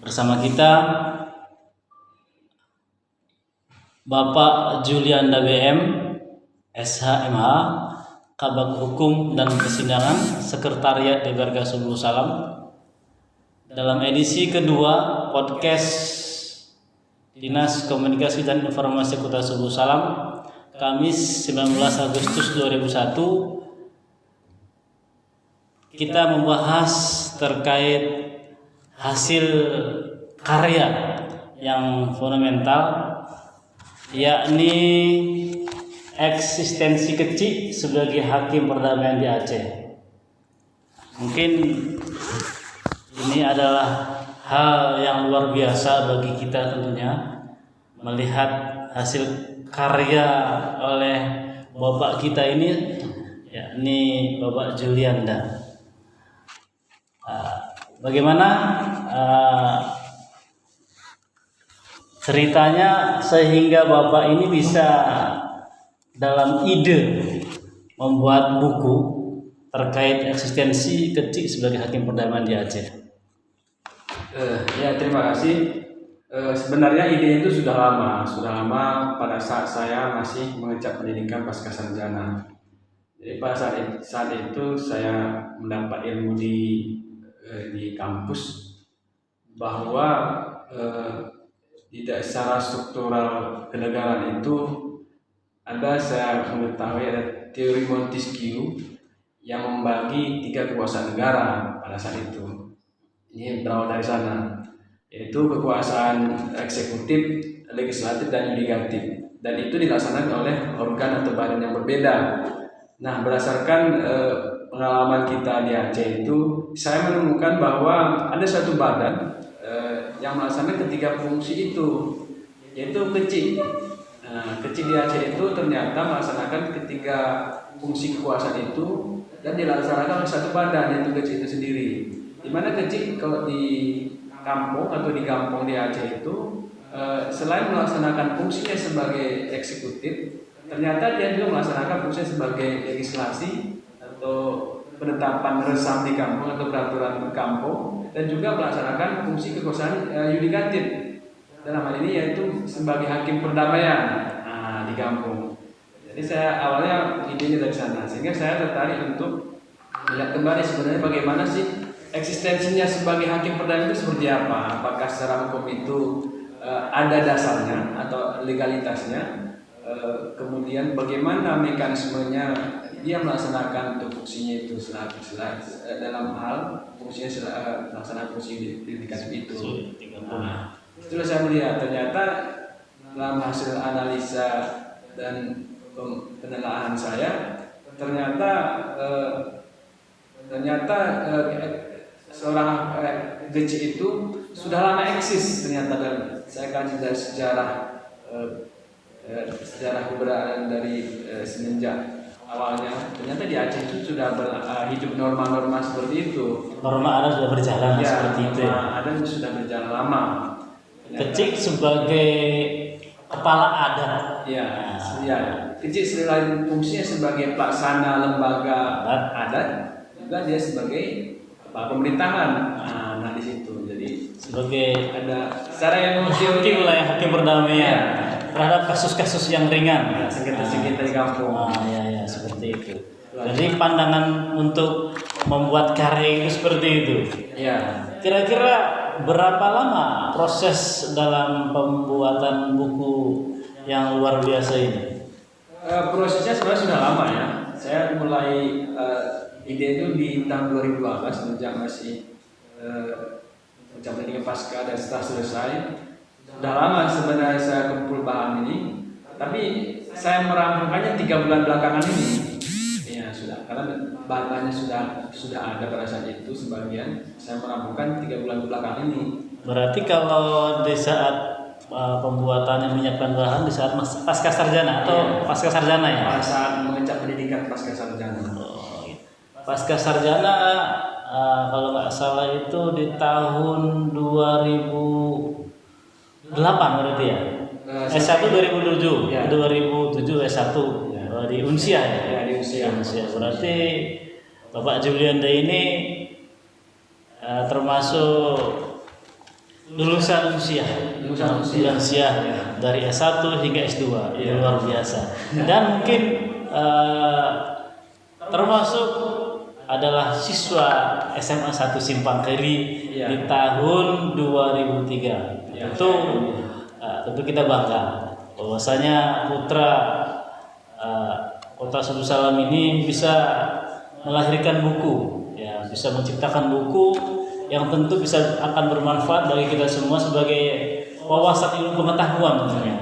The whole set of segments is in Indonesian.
Bersama kita Bapak Julianda BM, SHMH, Kabag Hukum dan Persidangan, Sekretariat DPRK Subuh Salam. Dalam edisi kedua podcast Dinas Komunikasi dan Informasi Kota Subuh Salam, Kamis 19 Agustus 2001, kita membahas terkait hasil karya yang fundamental, yakni eksistensi kecil sebagai hakim perdamaian di Aceh. Mungkin ini adalah hal yang luar biasa bagi kita tentunya, melihat hasil karya oleh bapak kita ini, yakni Bapak Julianda. Bagaimana ceritanya sehingga bapak ini bisa dalam ide membuat buku terkait eksistensi kecil sebagai hakim perdamaian di Aceh? Ya, terima kasih. Sebenarnya ide itu sudah lama pada saat saya masih mengejar pendidikan pascasarjana. Jadi pada saat itu saya mendapat ilmu di kampus bahwa tidak secara struktural kenegaraan itu saya mengetahui ada teori Montesquieu yang membagi 3 kekuasaan negara pada saat itu. Ini berawal dari sana, yaitu kekuasaan eksekutif, legislatif, dan yudikatif, dan itu dilaksanakan oleh organ atau badan yang berbeda. Nah, berdasarkan pengalaman kita di Aceh itu, saya menemukan bahwa ada satu badan yang melaksanakan 3 fungsi itu, yaitu kecil. Kecil di Aceh itu ternyata melaksanakan 3 fungsi kekuasaan itu dan dilaksanakan oleh satu badan, yaitu kecil itu sendiri. Di mana kecil kalau di kampung atau di kampung di Aceh itu selain melaksanakan fungsinya sebagai eksekutif, ternyata dia juga melaksanakan fungsinya sebagai legislasi atau penetapan resam di kampung atau peraturan kampung, dan juga melaksanakan fungsi kekuasaan yudikatif. Dalam hal ini yaitu sebagai hakim perdamaian di kampung. Jadi saya awalnya idenya dari sana, sehingga saya tertarik untuk melihat kembali sebenarnya bagaimana sih eksistensinya sebagai hakim perdamaian itu seperti apa. Apakah secara hukum itu ada dasarnya atau legalitasnya? Kemudian bagaimana mekanismenya dia melaksanakan untuk fungsinya itu dalam hal fungsinya melaksanakan fungsi yudikatif itu. Setelah saya melihat ternyata dalam hasil analisa dan penelaahan saya, ternyata seorang GC itu sudah lama eksis ternyata, dan saya kaji dari sejarah keberadaan dari semenjak awalnya, ternyata di Aceh itu sudah hidup norma-norma seperti itu. Norma adat sudah berjalan seperti itu. Norma adat sudah berjalan lama. Kecil sebagai kepala adat. Ya. Kecil selain fungsinya sebagai pelaksana lembaga adat, juga dia sebagai pemerintahan. Nah di situ jadi sebagai ada secara emosional hakim perdamaian terhadap kasus-kasus yang ringan, sengketa di kampung. Ya, seperti itu. Jadi pandangan untuk membuat karya itu seperti itu. Ya. Kira-kira berapa lama proses dalam pembuatan buku yang luar biasa ini? Prosesnya sebenarnya sudah lama ya. Saya mulai ide itu di tahun 2012, sejak masih mencapai dengan pasca dan setelah selesai. Sudah lama sebenarnya saya kumpul bahan ini, tapi saya merampungkannya 3 bulan belakangan ini. Ya sudah, karena bahan-bahannya sudah ada pada saat itu sebagian. Saya merampungkan 3 bulan belakangan ini. Berarti kalau di saat pembuatannya menyiapkan bahan di saat pasca sarjana atau pasca sarjana ya? Pada saat mengejar pendidikan pasca sarjana. Pasca sarjana kalau nggak salah itu di tahun 2008 berarti ya? S1 2007, ya. 2007 S1 ya. Di Unsia ya? Ya, di Unsia. Berarti Bapak Julianda ini termasuk lulusan usia dari S1 hingga S2, luar biasa. Dan mungkin termasuk adalah siswa SMA 1 Simpang Keri di tahun 2003. Tentu kita bangga bahwasanya putra Kota Sudu Salam ini bisa melahirkan buku, ya, bisa menciptakan buku yang tentu bisa akan bermanfaat bagi kita semua sebagai wawasan ilmu pengetahuan tentunya.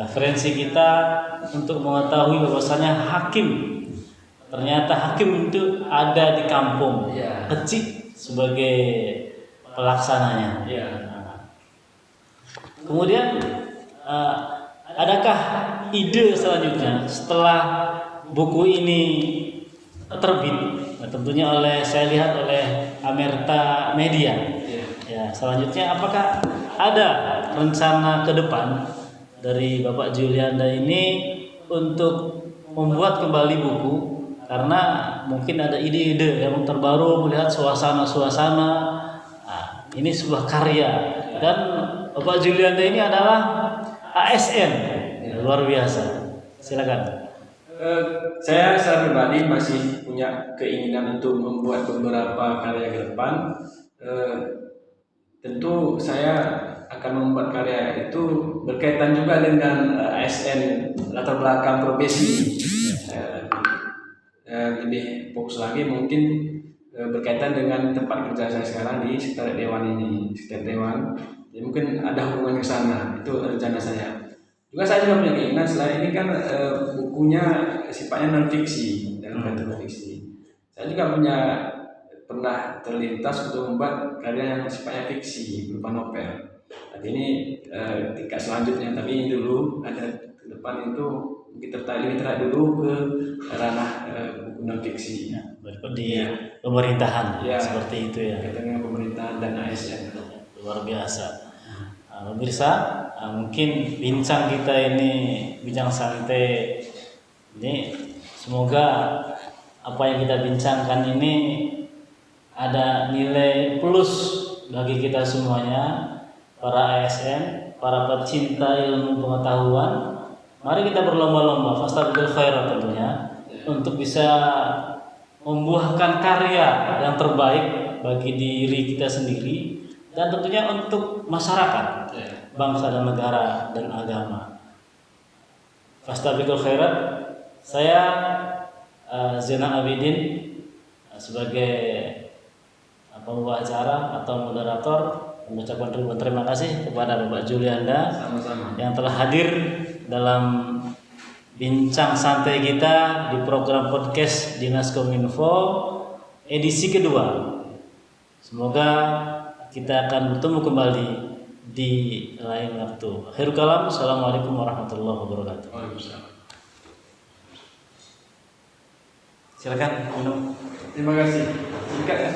Referensi kita untuk mengetahui bahwasanya ternyata hakim itu ada di kampung kecil sebagai pelaksananya. Kemudian adakah ide selanjutnya setelah buku ini terbit? Tentunya saya lihat oleh Amerta Media. Ya, selanjutnya apakah ada rencana ke depan dari Bapak Julianda ini untuk membuat kembali buku? Karena mungkin ada ide-ide yang terbaru melihat suasana-suasana. Ini sebuah karya dan Bapak Julianda ini adalah ASN, luar biasa. Silakan. Saya secara pribadi masih punya keinginan untuk membuat beberapa karya ke depan. Tentu saya akan membuat karya itu berkaitan juga dengan ASN, latar belakang profesi. Lebih fokus lagi mungkin berkaitan dengan tempat kerja saya sekarang di sekitar Dewan ini, Jadi mungkin ada hubungan ke sana, itu rencana saya. Juga saya juga punya keinginan selain ini kan bukunya sifatnya non fiksi dalam bentuk fiksi. Saya juga pernah terlintas untuk membuat karya yang sifatnya fiksi berupa novel. Tapi ini tingkat selanjutnya. Tapi ini dulu ada ke depan itu kita tertarik dulu ke ranah buku non fiksi. Di pemerintahan seperti itu ya. Dengan pemerintahan dan ASN. Luar biasa. Pemirsa, mungkin bincang kita ini bincang santai ini, semoga apa yang kita bincangkan ini ada nilai plus bagi kita semuanya, para ASN, para pecinta ilmu pengetahuan. Mari kita berlomba-lomba fastabiqul khairat tentunya untuk bisa membuahkan karya yang terbaik bagi diri kita sendiri dan tentunya untuk masyarakat, bangsa dan negara dan agama. Fastabiqul khairat. Saya Zainal Abidin sebagai pembawa acara atau moderator mengucapkan ribuan terima kasih kepada Bapak Julianda yang telah hadir dalam bincang santai kita di program podcast Dinas Kominfo edisi kedua. Semoga kita akan bertemu kembali di lain waktu. Akhirul kalam, assalamualaikum warahmatullahi wabarakatuh. Silakan minum. Terima kasih. Singkat ya.